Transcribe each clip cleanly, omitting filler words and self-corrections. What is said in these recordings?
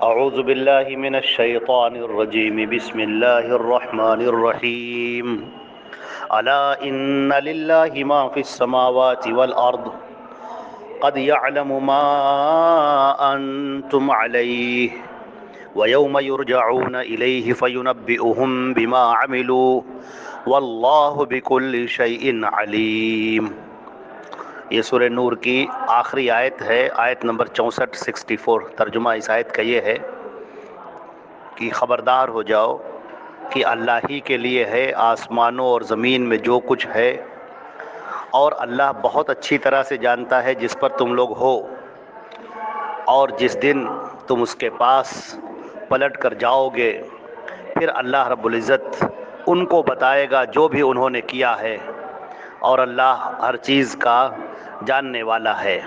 اعوذ باللہ من الشیطان الرجیم بسم اللہ الرحمن الرحیم الا ان للہ ما فی السماوات والارض قد يعلم ما انتم علیہ ویوم یرجعون الیہ فینبئهم بما عملوا واللہ بکل شیء علیم۔ یہ سورہ نور کی آخری آیت ہے، آیت نمبر 64 ترجمہ اس آیت کا یہ ہے کہ خبردار ہو جاؤ کہ اللہ ہی کے لیے ہے آسمانوں اور زمین میں جو کچھ ہے، اور اللہ بہت اچھی طرح سے جانتا ہے جس پر تم لوگ ہو، اور جس دن تم اس کے پاس پلٹ کر جاؤ گے پھر اللہ رب العزت ان کو بتائے گا جو بھی انہوں نے کیا ہے، اور اللہ ہر چیز کا جاننے والا ہے۔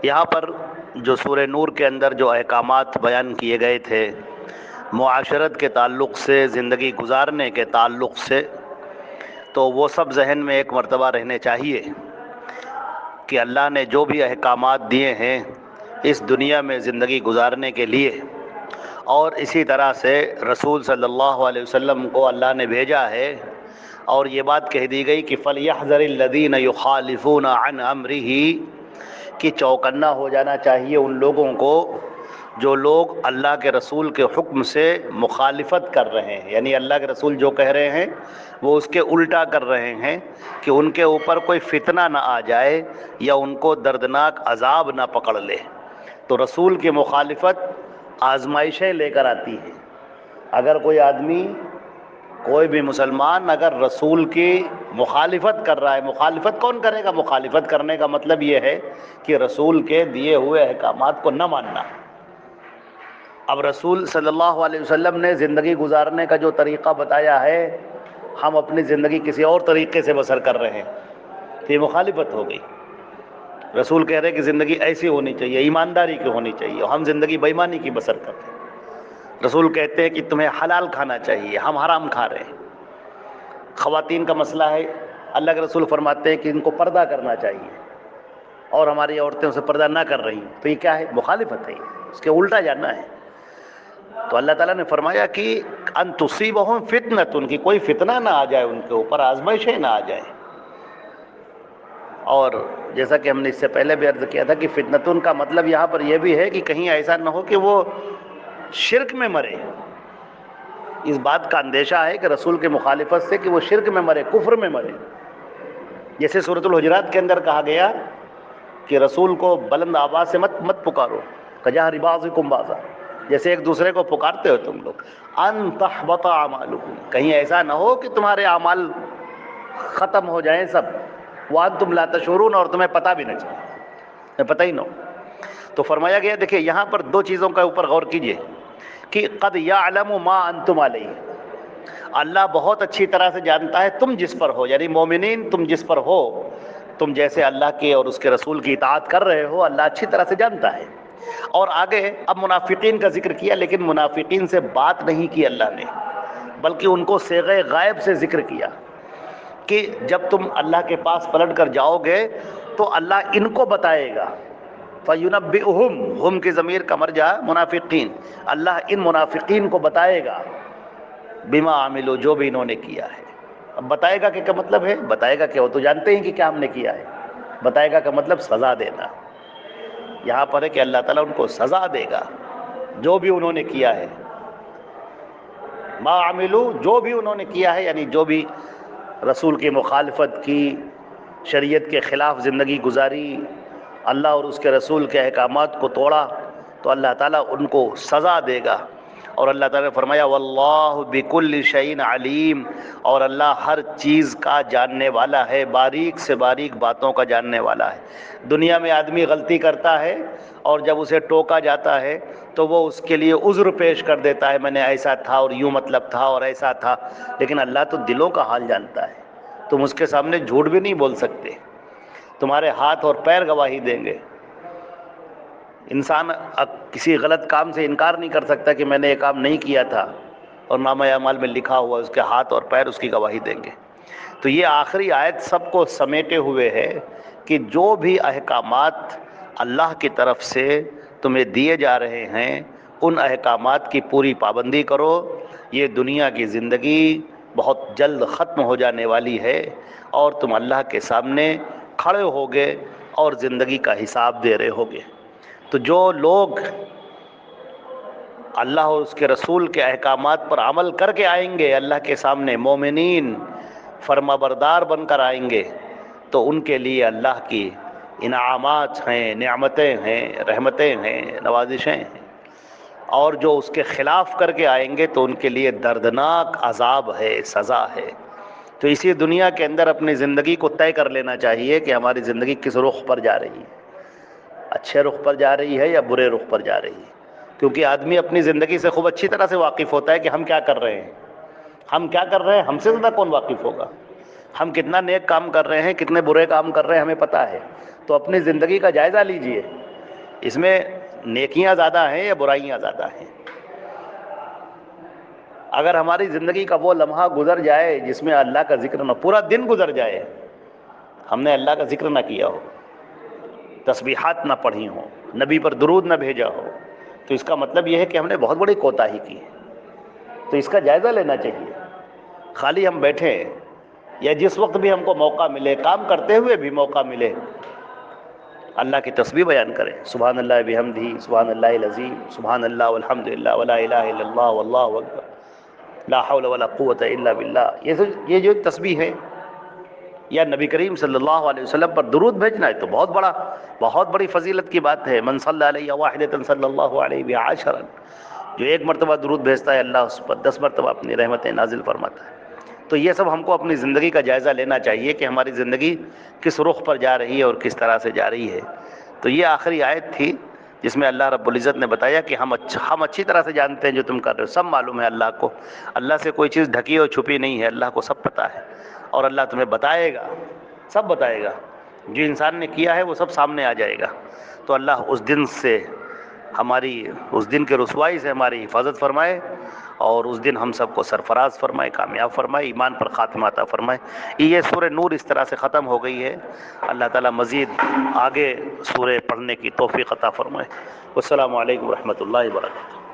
یہاں پر جو سورہ نور کے اندر جو احکامات بیان کیے گئے تھے معاشرت کے تعلق سے، زندگی گزارنے کے تعلق سے، تو وہ سب ذہن میں ایک مرتبہ رہنے چاہیے کہ اللہ نے جو بھی احکامات دیے ہیں اس دنیا میں زندگی گزارنے کے لیے، اور اسی طرح سے رسول صلی اللہ علیہ وسلم کو اللہ نے بھیجا ہے، اور یہ بات کہہ دی گئی کہ فَلْيَحْذَرِ الَّذِينَ يُخَالِفُونَ عَنْ أَمْرِهِ، کہ چوکنا ہو جانا چاہیے ان لوگوں کو جو لوگ اللہ کے رسول کے حکم سے مخالفت کر رہے ہیں، یعنی اللہ کے رسول جو کہہ رہے ہیں وہ اس کے الٹا کر رہے ہیں، کہ ان کے اوپر کوئی فتنہ نہ آ جائے یا ان کو دردناک عذاب نہ پکڑ لے۔ تو رسول کی مخالفت آزمائشیں لے کر آتی ہیں۔ اگر کوئی آدمی، کوئی بھی مسلمان اگر رسول کی مخالفت کر رہا ہے، مخالفت کون کرے گا؟ مخالفت کرنے کا مطلب یہ ہے کہ رسول کے دیے ہوئے احکامات کو نہ ماننا۔ اب رسول صلی اللہ علیہ وسلم نے زندگی گزارنے کا جو طریقہ بتایا ہے، ہم اپنی زندگی کسی اور طریقے سے بسر کر رہے ہیں، تو یہ مخالفت ہو گئی۔ رسول کہہ رہے کہ زندگی ایسی ہونی چاہیے، ایمانداری کی ہونی چاہیے، اور ہم زندگی بے ایمانی کی بسر کر رہے ہیں۔ رسول کہتے ہیں کہ تمہیں حلال کھانا چاہیے، ہم حرام کھا رہے ہیں۔ خواتین کا مسئلہ ہے، اللہ کے رسول فرماتے ہیں کہ ان کو پردہ کرنا چاہیے، اور ہماری عورتیں اسے پردہ نہ کر رہی ہیں، تو یہ کیا ہے؟ مخالفت ہے، اس کے الٹا جاننا ہے۔ تو اللہ تعالیٰ نے فرمایا کہ ان تصیبہم فتنۃ، ان کی کوئی فتنہ نہ آ جائے، ان کے اوپر آزمائشیں نہ آ جائیں۔ اور جیسا کہ ہم نے اس سے پہلے بھی عرض کیا تھا کہ فتنتن کا مطلب یہاں پر یہ بھی ہے کہ کہیں ایسا نہ ہو کہ وہ شرک میں مرے۔ اس بات کا اندیشہ ہے کہ رسول کے مخالفت سے کہ وہ شرک میں مرے، کفر میں مرے۔ جیسے سورۃ الحجرات کے اندر کہا گیا کہ رسول کو بلند آواز سے مت پکارو، کجہر بعضکم بعضا، جیسے ایک دوسرے کو پکارتے ہو تم لوگ، ان تحبط اعمالکم، کہیں ایسا نہ ہو کہ تمہارے اعمال ختم ہو جائیں سب، وانتم لا تشعرون، اور تمہیں پتہ بھی نہ چلے، پتہ ہی نہ ہو۔ تو فرمایا گیا، دیکھیں یہاں پر دو چیزوں کا اوپر غور کیجئے کہ قد یعلم ما انتم علیہ، اللہ بہت اچھی طرح سے جانتا ہے تم جس پر ہو، یعنی مومنین تم جس پر ہو، تم جیسے اللہ کے اور اس کے رسول کی اطاعت کر رہے ہو، اللہ اچھی طرح سے جانتا ہے۔ اور آگے اب منافقین کا ذکر کیا، لیکن منافقین سے بات نہیں کی اللہ نے، بلکہ ان کو صیغہ غائب سے ذکر کیا کہ جب تم اللہ کے پاس پلٹ کر جاؤ گے تو اللہ ان کو بتائے گا۔ فَيُنَبِّئُهُمْ، ہم کی ضمیر کا مرجع منافقین، اللہ ان منافقین کو بتائے گا، بما عملوا، جو بھی انہوں نے کیا ہے۔ اب بتائے گا کہ کیا مطلب ہے؟ بتائے گا کہ وہ تو جانتے ہیں کہ کیا ہم نے کیا ہے، بتائے گا کا مطلب سزا دینا۔ یہاں پر ہے کہ اللہ تعالیٰ ان کو سزا دے گا جو بھی انہوں نے کیا ہے، ما عملوا، جو بھی انہوں نے کیا ہے، یعنی جو بھی رسول کی مخالفت کی، شریعت کے خلاف زندگی گزاری، اللہ اور اس کے رسول کے احکامات کو توڑا، تو اللہ تعالیٰ ان کو سزا دے گا۔ اور اللہ تعالیٰ نے فرمایا واللہ بکل شیء علیم، اور اللہ ہر چیز کا جاننے والا ہے، باریک سے باریک باتوں کا جاننے والا ہے۔ دنیا میں آدمی غلطی کرتا ہے اور جب اسے ٹوکا جاتا ہے تو وہ اس کے لیے عذر پیش کر دیتا ہے، میں نے ایسا تھا اور یوں مطلب تھا اور ایسا تھا، لیکن اللہ تو دلوں کا حال جانتا ہے۔ تم اس کے سامنے جھوٹ بھی نہیں بول سکتے، تمہارے ہاتھ اور پیر گواہی دیں گے۔ انسان کسی غلط کام سے انکار نہیں کر سکتا کہ میں نے یہ کام نہیں کیا تھا، اور نامہ اعمال میں لکھا ہوا اس کے ہاتھ اور پیر اس کی گواہی دیں گے۔ تو یہ آخری آیت سب کو سمیٹے ہوئے ہے کہ جو بھی احکامات اللہ کی طرف سے تمہیں دیے جا رہے ہیں ان احکامات کی پوری پابندی کرو. یہ دنیا کی زندگی بہت جلد ختم ہو جانے والی ہے اور تم اللہ کے سامنے کھڑے ہوگے اور زندگی کا حساب دے رہے ہوگے. تو جو لوگ اللہ اور اس کے رسول کے احکامات پر عمل کر کے آئیں گے اللہ کے سامنے مومنین فرما بردار بن کر آئیں گے تو ان کے لیے اللہ کی انعامات ہیں، نعمتیں ہیں، رحمتیں ہیں، نوازشیں ہیں. اور جو اس کے خلاف کر کے آئیں گے تو ان کے لیے دردناک عذاب ہے، سزا ہے. تو اسی دنیا کے اندر اپنی زندگی کو طے کر لینا چاہیے کہ ہماری زندگی کس رخ پر جا رہی ہے، اچھے رخ پر جا رہی ہے یا برے رخ پر جا رہی ہے. کیونکہ آدمی اپنی زندگی سے خوب اچھی طرح سے واقف ہوتا ہے کہ ہم کیا کر رہے ہیں، ہم کیا کر رہے ہیں، ہم سے زیادہ کون واقف ہوگا. ہم کتنا نیک کام کر رہے ہیں، کتنے برے کام کر رہے ہیں، ہمیں پتہ ہے. تو اپنی زندگی کا جائزہ لیجئے، اس میں نیکیاں زیادہ ہیں یا برائیاں زیادہ ہیں. اگر ہماری زندگی کا وہ لمحہ گزر جائے جس میں اللہ کا ذکر نہ، پورا دن گزر جائے ہم نے اللہ کا ذکر نہ کیا ہو، تسبیحات نہ پڑھی ہوں، نبی پر درود نہ بھیجا ہو، تو اس کا مطلب یہ ہے کہ ہم نے بہت بڑی کوتاہی کی ہے. تو اس کا جائزہ لینا چاہیے. خالی ہم بیٹھے یا جس وقت بھی ہم کو موقع ملے، کام کرتے ہوئے بھی موقع ملے، اللہ کی تسبیح بیان کریں. سبحان اللہ بحمدہ، سبحان اللہ العظیم، سبحان اللہ والحمد للہ ولا الہ الا اللہ واللہ اکبر، لا حول ولا قوت الا باللہ. یہ جو تسبیح ہے یا نبی کریم صلی اللہ علیہ وسلم پر درود بھیجنا ہے تو بہت بڑی فضیلت کی بات ہے. من صلی علیہ واحدۃ صلی اللہ علیہ بہا عشرا، جو ایک مرتبہ درود بھیجتا ہے اللہ اس پر 10 مرتبہ اپنی رحمتیں نازل فرماتا ہے. تو یہ سب ہم کو اپنی زندگی کا جائزہ لینا چاہیے کہ ہماری زندگی کس رخ پر جا رہی ہے اور کس طرح سے جا رہی ہے. تو یہ آخری آیت تھی جس میں اللہ رب العزت نے بتایا کہ ہم اچھی طرح سے جانتے ہیں جو تم کر رہے ہو، سب معلوم ہے اللہ کو. اللہ سے کوئی چیز ڈھکی اور چھپی نہیں ہے، اللہ کو سب پتہ ہے اور اللہ تمہیں بتائے گا، سب بتائے گا. جو انسان نے کیا ہے وہ سب سامنے آ جائے گا. تو اللہ اس دن سے اس دن کے رسوائی سے ہماری حفاظت فرمائے اور اس دن ہم سب کو سرفراز فرمائے، کامیاب فرمائے، ایمان پر خاتمہ عطا فرمائے. یہ سورہ نور اس طرح سے ختم ہو گئی ہے. اللہ تعالیٰ مزید آگے سورہ پڑھنے کی توفیق عطا فرمائے. والسلام علیکم ورحمۃ اللہ وبرکاتہ.